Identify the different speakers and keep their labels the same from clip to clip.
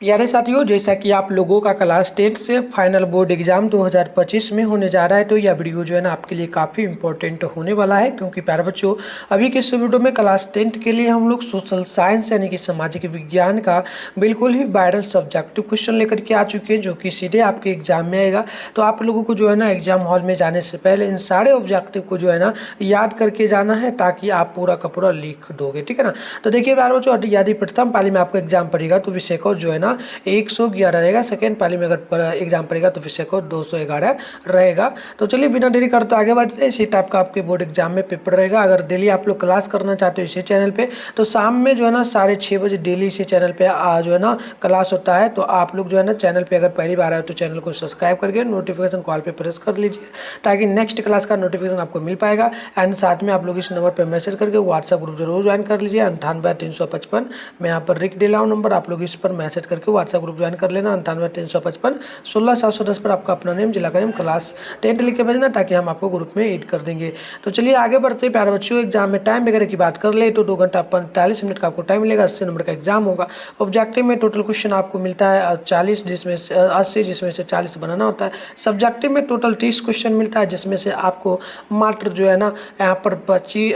Speaker 1: प्यारे साथियों, जैसा कि आप लोगों का क्लास 10 से फाइनल बोर्ड एग्जाम 2025 में होने जा रहा है, तो यह वीडियो जो है ना आपके लिए काफ़ी इंपॉर्टेंट होने वाला है। क्योंकि प्यारे बच्चों, अभी के इस वीडियो में क्लास 10 के लिए हम लोग सोशल साइंस यानी कि सामाजिक विज्ञान का बिल्कुल ही वायरल सब्जेक्टिव क्वेश्चन लेकर के आ चुके हैं, जो कि सीधे आपके एग्जाम में आएगा। तो आप लोगों को जो है ना एग्जाम हॉल में जाने से पहले इन सारे ऑब्जेक्टिव को जो है ना याद करके जाना है, ताकि आप पूरा का पूरा लिख दोगे। ठीक है ना। तो देखिए प्यारे बच्चों, यदि प्रथम पाली में आपको एग्जाम पड़ेगा तो विषय को जो है ना 111 रहेगा। सेकेंड पाली में अगर एग्जाम पड़ेगा तो विषय को 211 रहेगा। तो चलिए बिना देरी करते आगे बढ़ते हैं। इसी टाइप का आपके बोर्ड एग्जाम में पेपर रहेगा। अगर डेली आप लोग क्लास करना चाहते हो इसी चैनल पे, तो शाम में जो है ना 6:30 बजे डेली इसी चैनल पे जो है ना क्लास होता है। तो आप लोग जो है ना चैनल पे अगर पहली बार आए तो चैनल को सब्सक्राइब करके नोटिफिकेशन कॉल पे प्रेस कर लीजिए, ताकि नेक्स्ट क्लास का नोटिफिकेशन आपको मिल पाएगा। एंड साथ में आप लोग इस नंबर पर मैसेज करके व्हाट्सएप ग्रुप जरूर ज्वाइन कर लीजिए 98 355। मैं यहाँ पर लिख दे रहा हूँ नंबर, आप लोग इस पर मैसेज करके व्हाट्सएप ग्रुप ज्वाइन कर लेना 98 355 16 710 पर आपका अपना नेम, जिला का नेम, क्लास 10 लिख के भेजना, ताकि हम आपको ग्रुप में ऐड कर देंगे। तो चलिए आगे बढ़ते हैं प्यारे बच्चों। एग्जाम में टाइम वगैरह की बात कर ले तो 2 घंटा 45 मिनट का आपको टाइम मिलेगा। 80 नंबर का एग्जाम होगा। ऑब्जेक्टिव में टोटल क्वेश्चन आपको मिलता है 40, जिसमें से 80, जिसमें से 40 बनाना होता है। सब्जेक्टिव में टोटल 30 क्वेश्चन मिलता है, जिसमें से आपको मात्र जो है ना यहाँ पर 25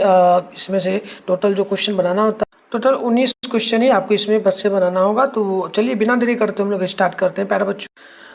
Speaker 1: इसमें से टोटल जो क्वेश्चन बनाना होता है, टोटल 19 क्वेश्चन ही आपको इसमें बस से बनाना होगा। तो चलिए बिना देरी करते हम लोग स्टार्ट करते हैं प्यारे बच्चों।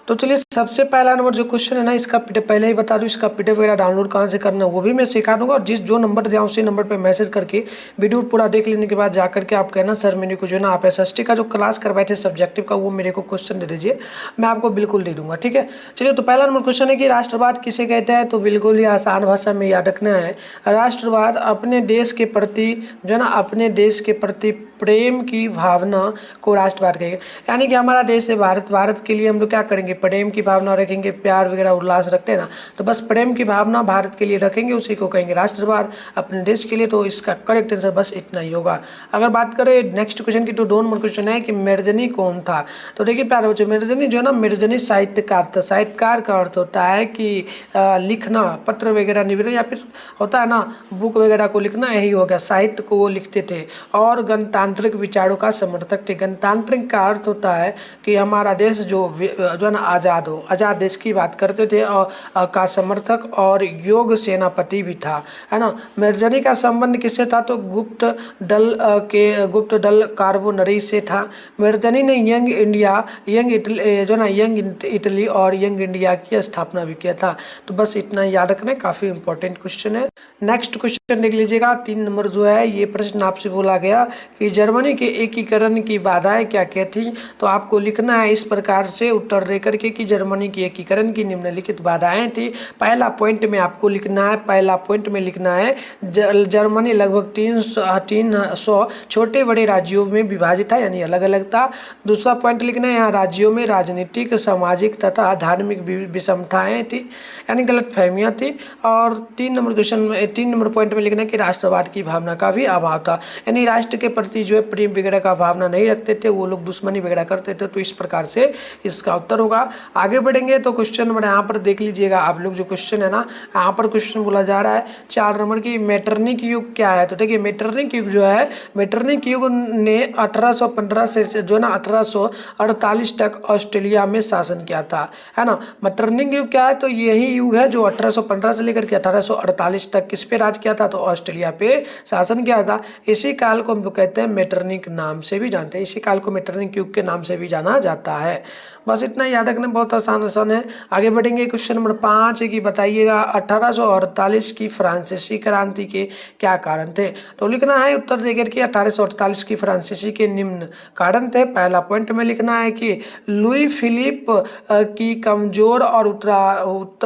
Speaker 1: तो चलिए सबसे पहला नंबर जो क्वेश्चन है ना, इसका पीडीएफ पहले ही बता दूं, इसका पीडीएफ वगैरह डाउनलोड कहाँ से करना है वो भी मैं सिखा दूंगा। और जो नंबर दिया उसी नंबर पे मैसेज करके वीडियो पूरा देख लेने के बाद जा करके आप कहना सर मेरे को जो है ना आप एसएसटी का जो क्लास करवाए थे सब्जेक्टिव का, वो मेरे को क्वेश्चन दे दीजिए, मैं आपको बिल्कुल दे दूंगा। ठीक है। चलिए तो पहला नंबर क्वेश्चन है कि राष्ट्रवाद किसे कहते हैं। तो बिल्कुल ही आसान भाषा में याद रखना है। राष्ट्रवाद अपने देश के प्रति जो है ना अपने देश के प्रति प्रेम की भावना को राष्ट्रवाद कहेंगे। यानी कि हमारा देश है भारत, भारत के लिए हम लोग क्या करेंगे, प्रेम की भावना रखेंगे, प्यार वगैरह उल्लास रखते हैं ना, तो बस प्रेम की भावना भारत के लिए रखेंगे, उसी को कहेंगे राष्ट्रवाद अपने देश के लिए। तो इसका करेक्ट आंसर बस इतना ही होगा। अगर बात करें नेक्स्ट क्वेश्चन की, तो 2 नंबर क्वेश्चन है कि मिर्जनी कौन था। तो देखिए प्यारे बच्चों, मिर्जनी जो है ना, मिर्जनी साहित्यकार था। साहित्यकार का अर्थ होता है कि लिखना, पत्र वगैरह निवेदन या फिर होता है ना बुक वगैरह को लिखना, यही हो गया। साहित्य को वो लिखते थे और गणतांत्रिक विचारों का समर्थक थे। गणतांत्रिक का अर्थ होता है कि हमारा देश जो है ना आज़ाद हो, आज़ाद देश की बात करते थे, और का समर्थक और योग सेनापति भी था, है ना। मिर्जनी का संबंध किससे था, तो गुप्त दल कार्बोनरी से था। मिर्जनी ने यंग इंडिया, यंग इटली जो ना यंग इटली और यंग इंडिया की स्थापना भी किया था। तो बस इतना याद रखना, काफ़ी इंपॉर्टेंट क्वेश्चन है। नेक्स्ट क्वेश्चन देख लीजिएगा। 3 नंबर जो है, ये प्रश्न आपसे बोला गया कि जर्मनी के एकीकरण की बाधाएं क्या क्या थी। तो आपको लिखना है इस प्रकार से उत्तर देकर के कि जर्मनी की एकीकरण की निम्नलिखित बाधाएं थी। पहला पॉइंट में आपको लिखना है, पहला पॉइंट में लिखना है जर्मनी लगभग 300 छोटे बड़े राज्यों में विभाजित था, यानी अलग अलग था। दूसरा पॉइंट लिखना है, यहाँ राज्यों में राजनीतिक, सामाजिक तथा धार्मिक विषमताएं थी, यानी गलत फहमियाँ थी। और 3 नंबर क्वेश्चन में 3 नंबर पॉइंट में लिखना है कि राष्ट्रवाद की भावना का भी अभाव था, यानी राष्ट्र के प्रति जो है प्रेम वगैरह का भावना नहीं रखते थे, वो लोग दुश्मनी वगैरह करते थे। तो इस प्रकार से इसका उत्तर होगा। आगे बढ़ेंगे तो क्वेश्चन नंबर यहाँ पर देख लीजिएगा आप लोग, जो क्वेश्चन है ना यहाँ पर क्वेश्चन बोला जा रहा है 4 नंबर की, मेटरनिक युग क्या है। तो देखिए मेटरनिक युग जो है, मेटरनिक युग ने 1815 से जो है ना 1848 तक ऑस्ट्रेलिया में शासन किया था, है ना। मेटरनिक युग क्या है, तो यही युग है जो 1815 से लेकर के 1848 तक किस पे राज किया था, तो ऑस्ट्रेलिया पे शासन किया था। इसी काल को हम लोग कहते हैं मेटरनिक नाम से भी जानते हैं, इसी काल को मेटरनिक युग के नाम से भी जाना जाता है। बस इतना याद रखना, बहुत आसान है। आगे बढ़ेंगे। क्वेश्चन नंबर 5 है कि बताइएगा 1848 की फ्रांसीसी क्रांति के क्या कारण थे। तो लिखना है उत्तर देकर के 1848 की फ्रांसीसी के निम्न कारण थे। पहला पॉइंट में लिखना है कि लुई फिलिप की कमजोर और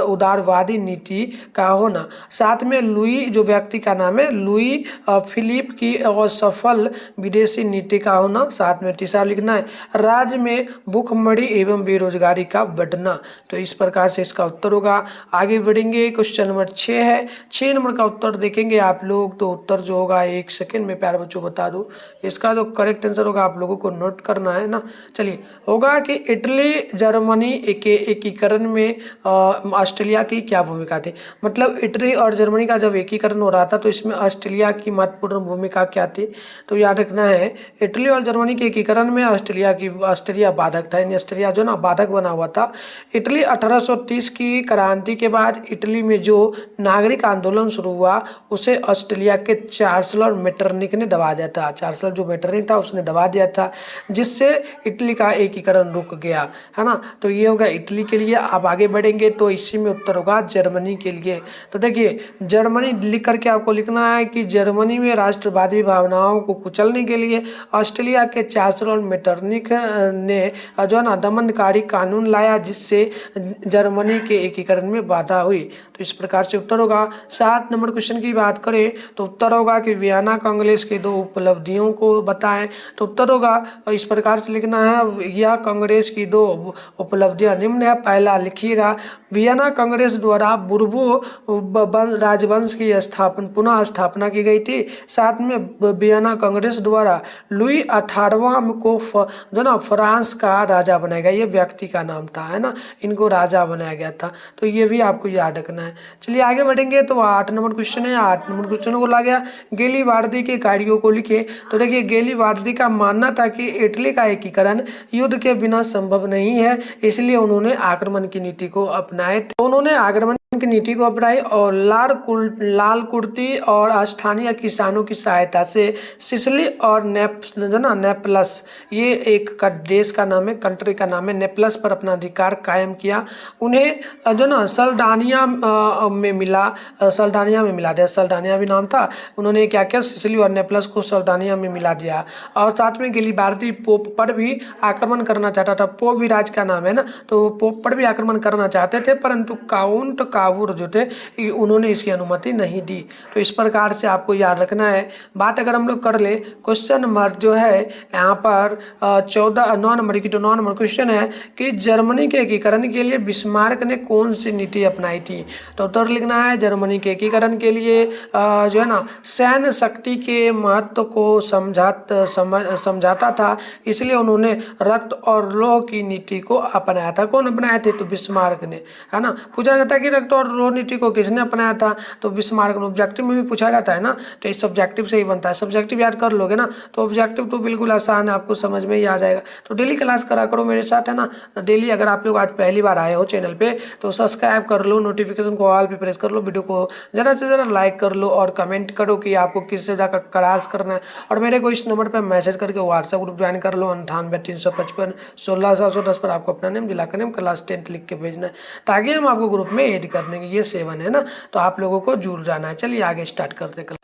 Speaker 1: उदारवादी नीति का होना। साथ में लुई जो व्यक्ति का नाम है, लुई फिलिप की असफल विदेशी नीति का होना। साथ में तीसरा लिखना है राज्य में भूखमरी एवं बेरोजगारी का बढ़ना। तो इस प्रकार से इसका उत्तर होगा। आगे बढ़ेंगे। क्वेश्चन नंबर 6 है। 6 नंबर का उत्तर देखेंगे आप लोग, तो उत्तर जो होगा 1 सेकेंड में प्यारे बच्चों बता दूं, इसका जो करेक्ट आंसर होगा आप लोगों को नोट करना है ना। चलिए होगा कि इटली जर्मनी के एकीकरण में ऑस्ट्रेलिया की क्या भूमिका थी। मतलब इटली और जर्मनी का जब एकीकरण हो रहा था तो इसमें ऑस्ट्रेलिया की महत्वपूर्ण भूमिका क्या थी। तो याद रखना है, इटली और जर्मनी के एकीकरण में ऑस्ट्रिया बाधक था, यानी ऑस्ट्रिया जो ना बाधक बना हुआ था। इटली 1830 की क्रांति के बाद इटली में जो नागरिक आंदोलन शुरू हुआ उसे ऑस्ट्रिया के चांसलर मेटरनिक ने दबा दिया था। चांसलर जो मेटरनिक था उसने दबा दिया था, जिससे इटली का एकीकरण रुक गया, है ना। तो ये होगा इटली के लिए। आप आगे बढ़ेंगे तो इसी में उत्तर होगा जर्मनी के लिए। तो देखिए जर्मनी लिख करके आपको लिखना है कि जर्मनी में राष्ट्रवादी भावनाओं को कुचलने के लिए ऑस्ट्रिया के चांसलर मेटरनिक ने जो है ना दमनकारी कानून लाया, जिससे जर्मनी के एकीकरण में बाधा हुई। तो इस प्रकार से उत्तर होगा। 7 नंबर क्वेश्चन की बात करें तो उत्तर होगा कि वियना कांग्रेस के 2 उपलब्धियों को बताएं। तो उत्तर होगा इस प्रकार से लिखना है, यह कांग्रेस की 2 उपलब्धियां निम्न है। पहला लिखिएगा, वियना कांग्रेस द्वारा बुर्बो राजवंश की पुनः स्थापना की गई थी। साथ में वियना कांग्रेस द्वारा लुई 18वां को जो ना फ्रांस का राजा बनाया गया, ये व्यक्ति का नाम था, है ना, इनको राजा बनाया गया था। तो ये भी आपको याद रखना है। चलिए आगे बढ़ेंगे तो 8 नंबर क्वेश्चन है। 8 नंबर क्वेश्चन को ला गया, गेलीवार्दी के कार्यों को लिखे। तो देखिए गेलीवार्दी का मानना था कि इटली का एकीकरण युद्ध के बिना संभव नहीं है, इसलिए उन्होंने आक्रमण की नीति को अपनाए थे। उन्होंने आक्रमण की नीति को अपनाई और लाल कुर्ती और स्थानीय किसानों की सहायता से सिसिली और नेपलस, ये एक का देश का नाम है, कंट्री का नाम है, नेपलस पर अपना अधिकार कायम किया। उन्हें जो ना सल्डानिया में मिला दिया, सल्डानिया भी नाम था। उन्होंने क्या किया, सिसिली और नेपलस को सल्डानिया में मिला दिया। और साथ में गेलीवार्दी पोप पर भी आक्रमण करना चाहता था। पोप भी राज का नाम है ना, तो पोप पर भी आक्रमण करना चाहते थे, परंतु काउंट कावूर जो थे उन्होंने इसकी अनुमति नहीं दी। तो इस प्रकार से आपको याद रखना है। बात अगर हम लोग कर ले क्वेश्चन नंबर जो है यहाँ पर 9 नंबर की, तो 9 नंबर क्वेश्चन है कि जर्मनी के एकीकरण के लिए बिस्मार्क ने कौन सी नीति अपनाई थी। तो उत्तर लिखना है, जर्मनी के एकीकरण के लिए जो है ना सैन्य शक्ति के महत्व को समझाता था, इसलिए उन्होंने रक्त और लौह की नीति को अपनाया था। कौन अपनाए थे, तो बिस्मार्क ने, है ना। पूछा जाता है कि रक्त और लौह नीति को किसने अपनाया था, तो बिस्मार्क ने। ऑब्जेक्टिव में भी पूछा जाता है ना, तो इस सब्जेक्टिव से ही बनता है। सब्जेक्टिव याद कर लोगे ना तो ऑब्जेक्टिव तो बिल्कुल आसान है, आपको समझ में ही आ जाएगा। तो डेली क्लास करा करो मेरे साथ, है ना। डेली अगर आप लोग आज पहली बार आए हो चैनल पे तो सब्सक्राइब कर लो, नोटिफिकेशन को ऑल पे प्रेस कर लो, वीडियो को ज़रा से ज़रा लाइक कर लो और कमेंट करो कि आपको किस तरह का क्लास करना है। और मेरे को इस नंबर पर मैसेज करके व्हाट्सएप ग्रुप ज्वाइन कर लो 98 355 16 710 पर। आपको अपना नेम, जिला का नेम, क्लास 10th लिख के भेजना है, ताकि हम आपको ग्रुप में ऐड कर देंगे। ये 7 है ना, तो आप लोगों को जुड़ जाना है। चलिए आगे स्टार्ट करते हैं।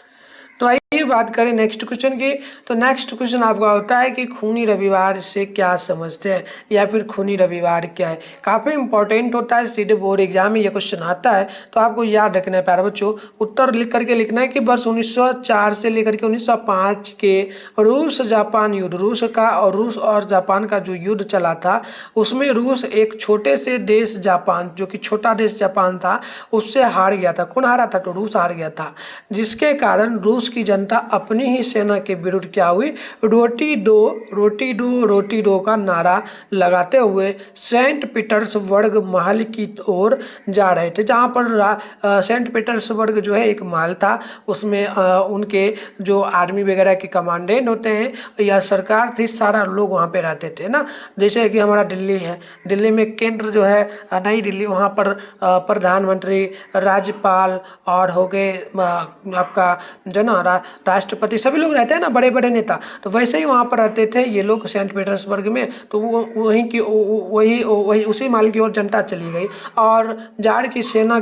Speaker 1: तो आइए बात करें नेक्स्ट क्वेश्चन की। तो नेक्स्ट क्वेश्चन आपका होता है कि खूनी रविवार से क्या समझते हैं, या फिर खूनी रविवार क्या है। काफ़ी इंपॉर्टेंट होता है, सीधे बोर्ड एग्जाम में ये क्वेश्चन आता है, तो आपको याद रखना है प्यारे बच्चों। उत्तर लिख करके लिखना है कि वर्ष 1904 से लेकर के 1905 के रूस जापान युद्ध, रूस और जापान का जो युद्ध चला था, उसमें रूस एक छोटे से देश जापान, जो कि छोटा देश जापान था, उससे हार गया था। कौन हारा था, तो रूस हार गया था, जिसके कारण रूस की जनता अपनी ही सेना के विरुद्ध क्या हुई, रोटी दो का नारा लगाते हुए सेंट पीटर्सबर्ग महल की ओर जा रहे थे। जहां पर सेंट पीटर्सबर्ग जो है एक महल था, उसमें उनके जो आर्मी वगैरह के कमांडेंट होते हैं या सरकार थी, सारा लोग वहां पे रहते थे ना। जैसे कि हमारा दिल्ली है, दिल्ली में केंद्र जो है नई दिल्ली, वहां पर प्रधानमंत्री, राज्यपाल और हो गए आपका जो ना राष्ट्रपति, सभी लोग रहते हैं ना, बड़े बड़े नेता। तो वैसे ही वहाँ पर रहते थे ये लोग सेंट पीटर्सबर्ग में। तो वही उसी महल की ओर जनता चली गई और जार की सेना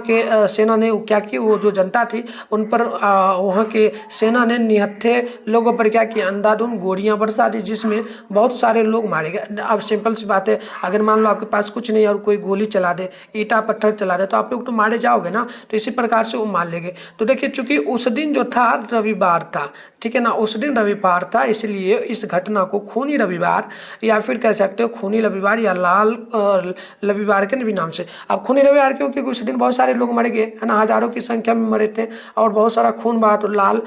Speaker 1: ने क्या की, वो जो जनता थी उन पर वहाँ के सेना ने निहत्थे लोगों पर क्या किया, अंधाधुंध गोलियां बरसा दी, जिसमें बहुत सारे लोग मारे गए। अब सिंपल सी बात है, अगर मान लो आपके पास कुछ नहीं और कोई गोली चला दे, ईटा पत्थर चला दे, तो आप लोग तो मारे जाओगे ना। तो इसी प्रकार से वो मार लेंगे। तो देखिए चूंकि उस दिन जो था रविवार था, ठीक है ना, उस दिन रविवार था, इसलिए इस घटना को खूनी रविवार या फिर कह सकते हो खूनी रविवार या लाल रविवार के भी नाम से। अब खूनी रविवार क्यों, क्योंकि उस दिन बहुत सारे लोग मर गए, है ना, हजारों की संख्या में मरे थे और बहुत सारा खून बहा, तो लाल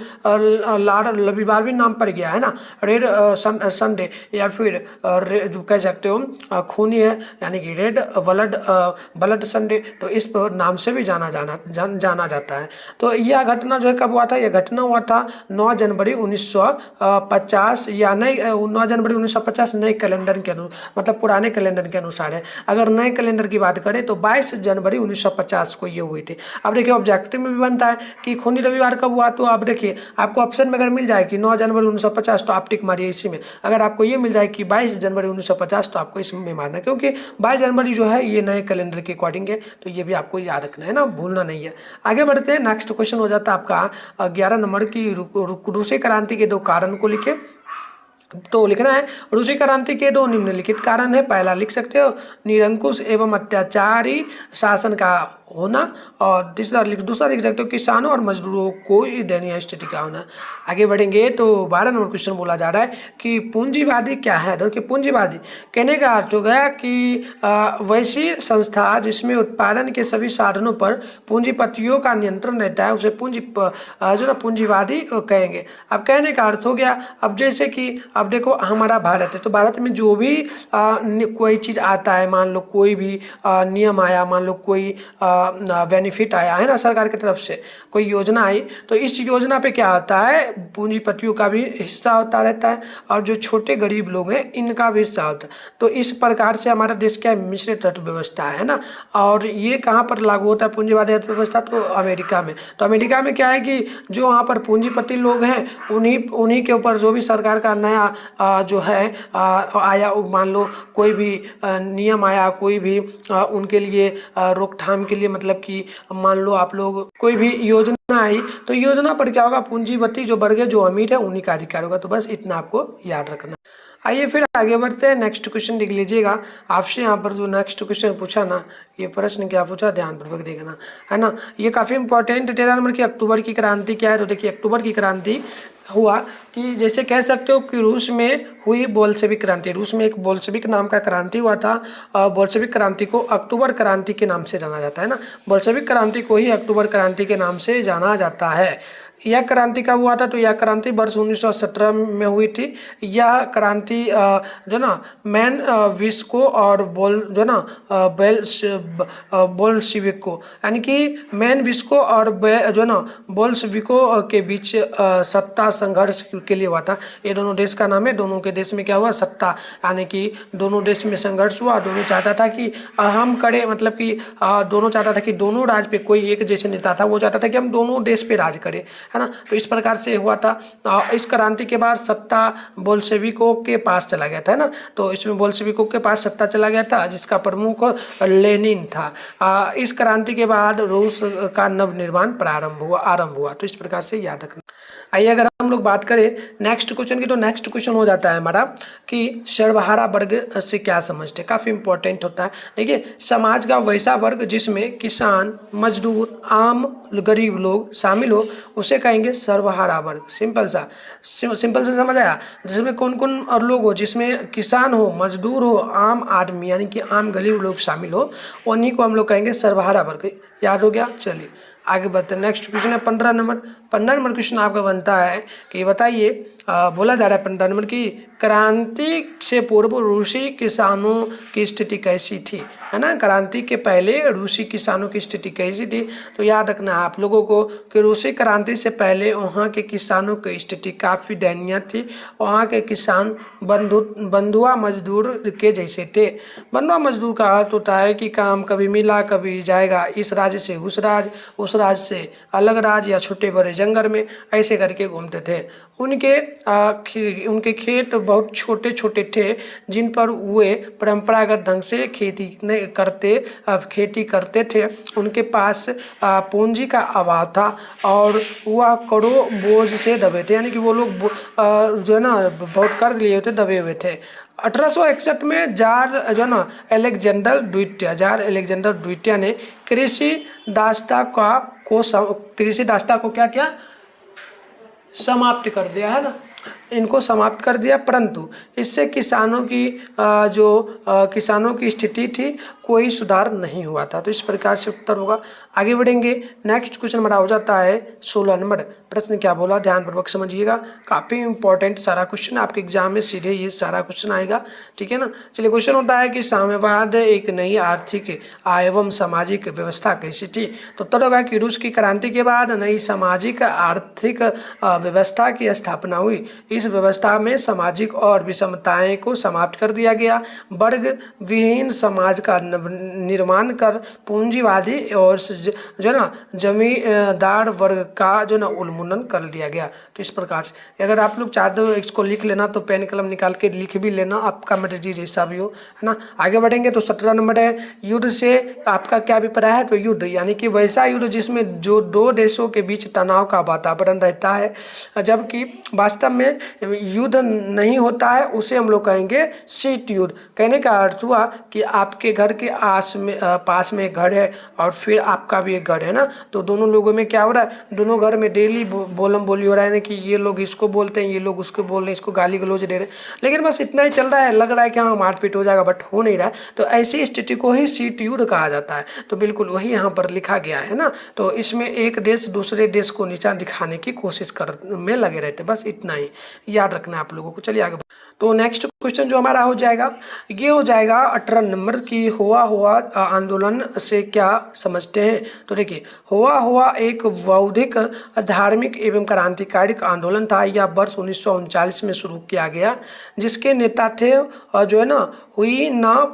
Speaker 1: रविवार भी नाम पड़ गया, है ना। रेड संडे या फिर कह सकते हो खूनी है, यानी कि रेड ब्लड संडे, तो इस नाम से भी जाना जाता है। तो यह घटना जो है कब हुआ था, यह घटना हुआ था 9 जनवरी 1950 या नए 9 जनवरी 1950 नए कैलेंडर के मतलब पुराने कैलेंडर के अनुसार है। अगर नए कैलेंडर की बात करें तो 22 जनवरी 1950 को ये हुई थी। अब देखिए ऑब्जेक्टिव में भी बनता है कि खूनी रविवार कब हुआ, तो आप देखिए आपको ऑप्शन में अगर मिल जाए कि 9 जनवरी 1950 तो आप टिक मारिए इसी में। अगर आपको ये मिल जाए कि 22 जनवरी 1950 तो आपको इसमें मारना है, क्योंकि 22 जनवरी जो है ये नए कैलेंडर के अकॉर्डिंग है, तो ये भी आपको याद रखना है ना, भूलना नहीं है। आगे बढ़ते हैं, नेक्स्ट क्वेश्चन हो जाता है आपका 11 नंबर की रूसी क्रांति के 2 कारण को लिखे। तो लिखना है रूसी क्रांति के 2 निम्नलिखित कारण है। पहला लिख सकते हो निरंकुश एवं अत्याचारी शासन का होना, और दूसरा लिख सकते हो किसानों और मजदूरों को दयनीय स्थिति का होना। आगे बढ़ेंगे तो 12 नंबर क्वेश्चन बोला जा रहा है कि पूंजीवादी क्या है। देखिए पूंजीवादी कहने का अर्थ हो गया कि वैसी संस्था जिसमें उत्पादन के सभी साधनों पर पूंजीपतियों का नियंत्रण रहता है उसे पूंजीवादी कहेंगे। अब कहने का अर्थ हो गया, अब जैसे कि अब देखो हमारा भारत है, तो भारत में जो भी कोई चीज़ आता है, मान लो कोई भी नियम आया, मान लो कोई बेनिफिट आया है ना सरकार की तरफ से, कोई योजना आई, तो इस योजना पे क्या होता है पूंजीपतियों का भी हिस्सा होता रहता है और जो छोटे गरीब लोग हैं इनका भी हिस्सा होता है। तो इस प्रकार से हमारा देश क्या है, मिश्रित अर्थव्यवस्था है ना। और ये कहाँ पर लागू होता है पूंजीवादी अर्थव्यवस्था, तो अमेरिका में। तो अमेरिका में क्या है कि जो वहाँ पर पूंजीपति लोग हैं उन्हीं के ऊपर जो भी सरकार का नया जो है आया, मान लो कोई भी नियम आया, कोई भी उनके लिए रोकथाम के लिए, मतलब कि मान लो आप लोग कोई भी योजना आई, तो योजना पर क्या होगा पूंजीपति जो वर्ग है, जो अमीर है, उन्हीं का अधिकार होगा। तो बस इतना आपको याद रखना। आइए फिर आगे बढ़ते हैं, नेक्स्ट क्वेश्चन देख लीजिएगा। आपसे यहाँ पर जो नेक्स्ट क्वेश्चन पूछा ना, ये प्रश्न क्या पूछा ध्यानपूर्वक देखना है ना, ये काफ़ी इंपॉर्टेंट। 13 नंबर की अक्टूबर की क्रांति क्या है, तो देखिए अक्टूबर की क्रांति हुआ कि जैसे कह सकते हो कि रूस में हुई बोल्शेविक क्रांति। रूस में एक बोल्शेविक नाम का क्रांति हुआ था, बोल्शेविक क्रांति को अक्टूबर क्रांति के नाम से जाना जाता है ना, बोल्शेविक क्रांति को ही अक्टूबर क्रांति के नाम से जाना जाता है। यह क्रांति कब हुआ था, तो यह क्रांति वर्ष 1917 में हुई थी। यह क्रांति जो ना मैन विस्को और बोल्शेविको, यानी कि मैन विस्को और जो ना बोल्शेविको के बीच सत्ता संघर्ष के लिए हुआ था। ये दोनों देश का नाम है, दोनों के देश में क्या हुआ सत्ता, यानी कि दोनों देश में संघर्ष हुआ। दोनों चाहता था कि हम करें, मतलब कि दोनों चाहता था कि दोनों राज्य पे कोई एक जैसे नेता था, वो चाहता था कि हम दोनों देश पे राज करें, है ना। तो इस प्रकार से हुआ था। इस क्रांति के बाद सत्ता बोल्शेविकों के पास चला गया था, है ना। तो इसमें बोल्शेविकों के पास सत्ता चला गया था, जिसका प्रमुख लेनिन था। इस क्रांति के बाद रूस का नवनिर्माण आरंभ हुआ। तो इस प्रकार से याद रखना। आइए अगर हम लोग बात करें नेक्स्ट क्वेश्चन की, तो नेक्स्ट क्वेश्चन हो जाता है हमारा कि सर्वहारा वर्ग से क्या समझते हैं। काफ़ी इंपॉर्टेंट होता है। देखिए समाज का वैसा वर्ग जिसमें किसान, मजदूर, आम गरीब लोग शामिल हो उसे कहेंगे सर्वहारा वर्ग। सिंपल से समझ आया। जिसमें कौन कौन और लोग हो, जिसमें किसान हो, मजदूर हो, आम आदमी यानी कि आम गरीब लोग शामिल हो, उन्हीं को हम लोग कहेंगे सर्वहारा वर्ग। याद हो गया। चलिए आगे बढ़ते हैं। नेक्स्ट क्वेश्चन है 15 नंबर। 15 नंबर क्वेश्चन आपका बनता है कि बताइए, बोला जा रहा है 15 नंबर की क्रांति से पूर्व रूसी किसानों की स्थिति कैसी थी, है ना। क्रांति के पहले रूसी किसानों की स्थिति कैसी थी, तो याद रखना है आप लोगों को कि रूसी क्रांति से पहले वहाँ के किसानों की स्थिति काफ़ी दयनीय थी। वहाँ के किसान बंधुआ मजदूर के जैसे थे। बंधुआ मजदूर का अर्थ होता है कि काम कभी मिला कभी जाएगा, इस राज्य से उस राज्य से अलग राज्य या छोटे बड़े जंगल में ऐसे करके घूमते थे। उनके खेत बहुत छोटे छोटे थे, जिन पर वे परंपरागत ढंग से खेती करते थे। उनके पास पूंजी का अभाव था और वह करों बोझ से दबे थे, यानी कि वो लोग जो है ना बहुत कर्ज लिए हुए थे, दबे हुए थे। 1861 में जार अलेक्जेंडर द्वितीय ने कृषि दास्ता को क्या किया, समाप्त कर दिया, है ना। इनको समाप्त कर दिया, परंतु इससे किसानों की स्थिति थी कोई सुधार नहीं हुआ था। तो इस प्रकार से उत्तर होगा। आगे बढ़ेंगे, नेक्स्ट क्वेश्चन हमारा हो जाता है 16 नंबर। प्रश्न क्या बोला, ध्यानपूर्वक समझिएगा, काफ़ी इंपॉर्टेंट सारा क्वेश्चन आपके एग्जाम में सीधे ये सारा क्वेश्चन आएगा, ठीक है ना। चलिए, क्वेश्चन होता है कि साम्यवाद एक नई आर्थिक एवं सामाजिक व्यवस्था कैसी थी। तो उत्तर होगा कि रूस की क्रांति के बाद नई सामाजिक आर्थिक व्यवस्था की स्थापना हुई। इस व्यवस्था में सामाजिक और विषमताएं को समाप्त कर दिया गया, वर्ग विहीन समाज का निर्माण कर पूंजीवादी और जो ना जमींदार वर्ग का जो ना उन्मूलन कर दिया गया। तो इस प्रकार से अगर आप लोग चाहते हो इसको लिख लेना तो पेन कलम निकाल के लिख भी लेना, आपका मर्जी जैसा भी हो, है ना। आगे बढ़ेंगे तो 17 नंबर है, युद्ध से आपका क्या अभिप्राय है। तो युद्ध यानी कि वैसा युद्ध जिसमें जो दो देशों के बीच तनाव का वातावरण रहता है, जबकि वास्तव में युद्ध नहीं होता है, उसे हम लोग कहेंगे शीत युद्ध। कहने का अर्थ हुआ कि आपके घर के पास में एक घर है और फिर आपका भी एक घर है ना, तो दोनों लोगों में क्या हो रहा है, दोनों घर में डेली बोलम बोली हो रहा है ना, कि ये लोग इसको बोलते हैं, ये लोग उसको बोल रहे हैं, इसको गाली गलौज दे रहे हैं, लेकिन बस इतना ही चल रहा है, लग रहा है कि हाँ मारपीट हो जाएगा, बट हो नहीं रहा है। तो ऐसी स्थिति को ही शीत युद्ध कहा जाता है। तो बिल्कुल वही यहाँ पर लिखा गया है ना। तो इसमें एक देश दूसरे देश को नीचा दिखाने की कोशिश कर में लगे रहते, बस इतना ही याद रखना है आप लोगों को। चलिए आगे। तो नेक्स्ट क्वेश्चन जो हमारा हो जाएगा, ये हो जाएगा 18 नंबर की, हुआ आंदोलन से क्या समझते हैं। तो देखिए, हुआ एक बौद्धिक धार्मिक एवं क्रांतिकारी आंदोलन था। यह वर्ष 1939 में शुरू किया गया, जिसके नेता थे जो है ना हुई ना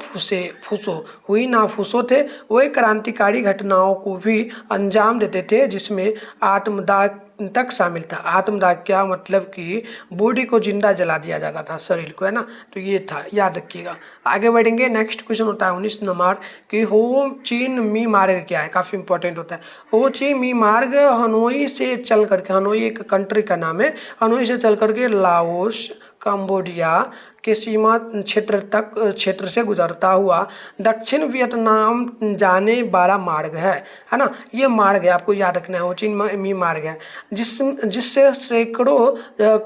Speaker 1: फूसो थे। वे क्रांतिकारी घटनाओं को भी अंजाम देते थे, जिसमें आत्मदाह तक शामिल था। आत्मदाह क्या मतलब कि बॉडी को जिंदा जला दिया जाता था, शरीर को, है ना। तो ये था, याद रखिएगा। आगे बढ़ेंगे, नेक्स्ट क्वेश्चन होता है 19 नंबर कि हो ची मी मार्ग क्या है, काफ़ी इंपॉर्टेंट होता है। हो ची मी मार्ग हनोई से चल करके, हनोई एक कंट्री का नाम है, हनोई से चल करके लाओस कंबोडिया के सीमा क्षेत्र से गुजरता हुआ दक्षिण वियतनाम जाने वाला मार्ग है ना। ये मार्ग है, आपको याद रखना है, हो ची मी मार्ग है, जिससे सैकड़ों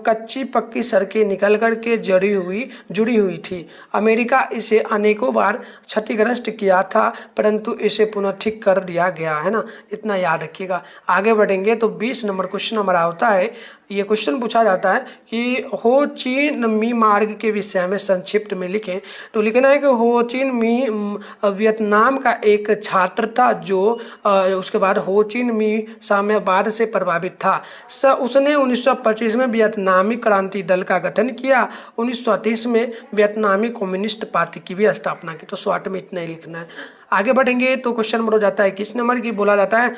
Speaker 1: कच्ची पक्की सड़कें निकल करके जुड़ी हुई थी। अमेरिका इसे अनेकों बार क्षतिग्रस्त किया था, परंतु इसे पुनः ठीक कर दिया गया, है ना। इतना याद रखिएगा। आगे बढ़ेंगे तो 20 नंबर क्वेश्चन हमारा होता है। ये क्वेश्चन पूछा जाता है कि हो ची मी मार्ग के विषय में संक्षिप्त में लिखें। तो लिखना है कि हो ची मी वियतनाम का एक छात्र था, जो उसके बाद हो ची मी साम्यवाद से प्रभावित था। उसने 1925 में वियतनामी क्रांति दल का गठन किया। 1930 में वियतनामी कम्युनिस्ट पार्टी की भी स्थापना की। तो शॉर्ट में इतना ही लिखना है। आगे बढ़ेंगे तो क्वेश्चन नंबर हो जाता है 21 नंबर की, बोला जाता है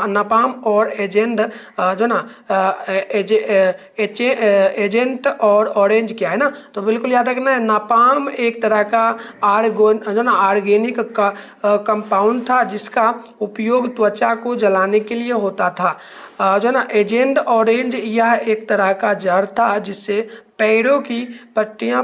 Speaker 1: नापाम और एजेंट जो ना एजेंट और ऑरेंज क्या है ना। तो बिल्कुल याद रखना है, नापाम एक तरह का ऑर्गेनिक कंपाउंड था, जिसका उपयोग त्वचा को जलाने के लिए होता था। जो ना एजेंट ऑरेंज यह एक तरह का जहर था, जिससे पैरों की पट्टियां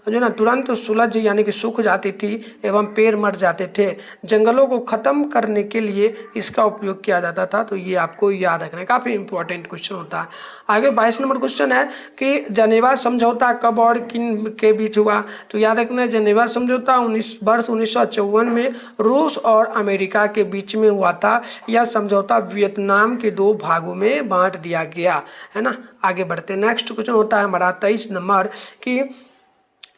Speaker 1: जो ना तुरंत सुलझ यानी कि सूख जाती थी एवं पैर मर जाते थे। जंगलों को ख़त्म करने के लिए इसका उपयोग किया जाता था। तो ये आपको याद रखना है, काफ़ी इंपॉर्टेंट क्वेश्चन होता है। आगे 22 नंबर क्वेश्चन है कि जनेवा समझौता कब और किन के बीच हुआ। तो याद रखना है, जनेवा समझौता वर्ष 1954 में रूस और अमेरिका के बीच में हुआ था। यह समझौता वियतनाम के 2 भागों में बांट दिया गया, है ना। आगे बढ़ते हैं, नेक्स्ट क्वेश्चन होता है हमारा 23 नंबर कि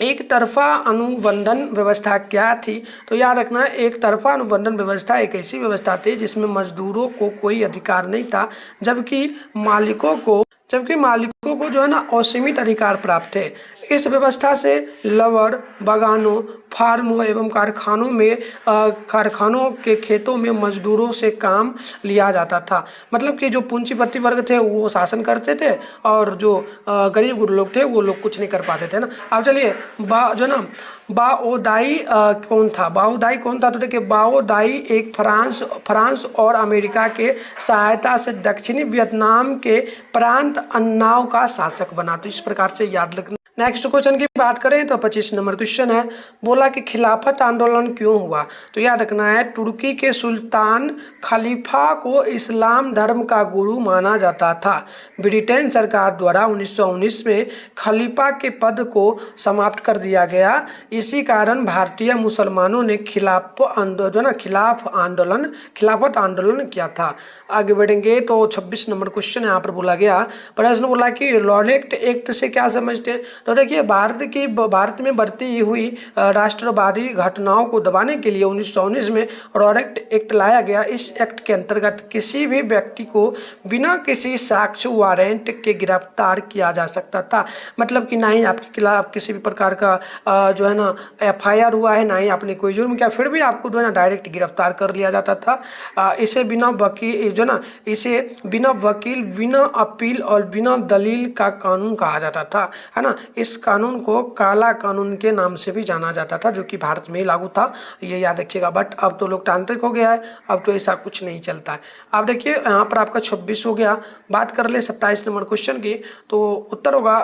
Speaker 1: एक तरफा अनुबंधन व्यवस्था क्या थी। तो याद रखना है, एक तरफा अनुबंधन व्यवस्था एक ऐसी व्यवस्था थी जिसमें मजदूरों को कोई अधिकार नहीं था, जबकि मालिकों को जो है ना असीमित अधिकार प्राप्त थे। इस व्यवस्था से लवर बागानों, फार्मों एवं कारखानों के खेतों में मजदूरों से काम लिया जाता था। मतलब कि जो पूंजीपति वर्ग थे वो शासन करते थे, और जो गरीब लोग थे वो लोग कुछ नहीं कर पाते थे ना। अब चलिए बाओदाई कौन था। बाओदाई कौन था? तो देखिए, बाओदाई एक फ्रांस और अमेरिका के सहायता से दक्षिणी वियतनाम के प्रांत अन्नाव का शासक बना। तो इस प्रकार से याद रखना। नेक्स्ट क्वेश्चन की बात करें तो 25 नंबर क्वेश्चन है, बोला कि खिलाफत आंदोलन क्यों हुआ। तो याद रखना है, तुर्की के सुल्तान खलीफा को इस्लाम धर्म का गुरु माना जाता था। ब्रिटेन सरकार द्वारा 1919 में खलीफा के पद को समाप्त कर दिया गया। इसी कारण भारतीय मुसलमानों ने खिलाफत आंदोलन किया था। आगे बढ़ेंगे तो 26 नंबर क्वेश्चन यहाँ पर बोला गया, प्रश्न बोला कि लॉरेट एक्ट से क्या समझते हैं। तो देखिए, भारत में बढ़ती हुई राष्ट्रवादी घटनाओं को दबाने के लिए 1919 में लॉरेट एक्ट लाया गया। इस एक्ट के अंतर्गत किसी भी व्यक्ति को बिना किसी साक्ष्य वारंट के गिरफ्तार किया जा सकता था। मतलब कि ना ही आपके खिलाफ किसी भी प्रकार का जो है ना FIR हुआ है, ना ही आपने कोई जुर्म किया, फिर भी आपको जो है ना डायरेक्ट गिरफ्तार कर लिया जाता था। इसे बिना वकील, बिना अपील और बिना दलील का कानून कहा जाता था, है ना। इस कानून को काला कानून के नाम से भी जाना जाता था, जो कि भारत में ही लागू था, ये याद रखिएगा। बट अब तो लोकतांत्रिक हो गया है, अब तो ऐसा कुछ नहीं चलता है। अब देखिए यहाँ पर आपका 26 हो गया। बात कर ले 27 नंबर क्वेश्चन की, तो उत्तर होगा,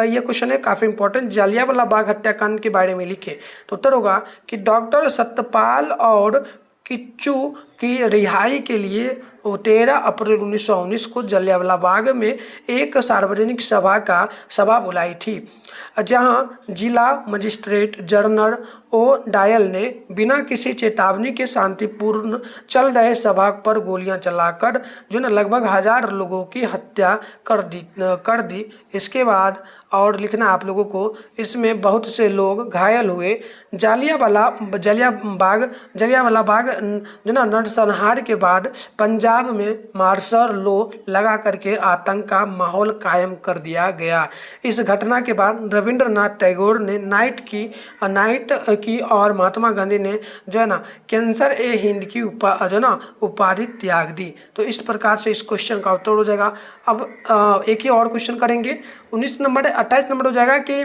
Speaker 1: ये क्वेश्चन है काफ़ी इंपॉर्टेंट, जालियांवाला बाग हत्याकांड के बारे में लिखे। तो उत्तर होगा कि डॉक्टर सत्यपाल और किच्चू की रिहाई के लिए 13 अप्रैल 1919 को जलियांवाला बाग में एक सार्वजनिक सभा बुलाई थी, जहां जिला मजिस्ट्रेट जनरल ओ डायल ने बिना किसी चेतावनी के शांतिपूर्ण चल रहे सभा पर गोलियां चलाकर जो ना लगभग 1000 लोगों की हत्या कर दी। इसके बाद और लिखना आप लोगों को, इसमें बहुत से लोग घायल हुए। जलियांवाला बाग जो ना नरसंहार के बाद पंजाब में मार्शल लॉ लगा करके आतंक का माहौल कायम कर दिया गया। इस घटना के बाद रविंद्रनाथ टैगोर ने नाइट की और महात्मा गांधी ने जो है ना कैंसर ए हिंद की उपाधि त्याग दी। तो इस प्रकार से इस क्वेश्चन का उत्तर हो जाएगा। अब एक ही और क्वेश्चन करेंगे, 28 नंबर हो जाएगा कि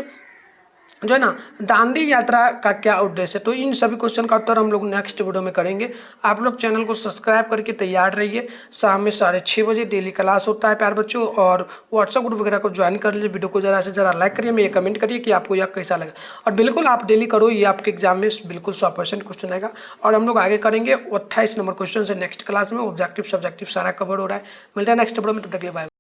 Speaker 1: जो है ना दांडी यात्रा का क्या उद्देश्य है। तो इन सभी क्वेश्चन का उत्तर हम लोग नेक्स्ट वीडियो में करेंगे। आप लोग चैनल को सब्सक्राइब करके तैयार रहिए। शाम में 6:30 बजे डेली क्लास होता है प्यार बच्चों, और व्हाट्सअप ग्रुप वगैरह को ज्वाइन कर लीजिए। वीडियो को ज़रा से ज़रा लाइक करिए, ये कमेंट करिए कि आपको यह कैसा लगा, और बिल्कुल आप डेली करो, ये आपके एग्जाम में बिल्कुल 100% क्वेश्चन आएगा। और हम लोग आगे करेंगे 28 नंबर क्वेश्चन से नेक्स्ट क्लास में। ऑब्जेक्टिव सब्जेक्टिव सारा कवर हो रहा है। मिलता है नेक्स्ट वीडियो में, तब तक के लिए बाय।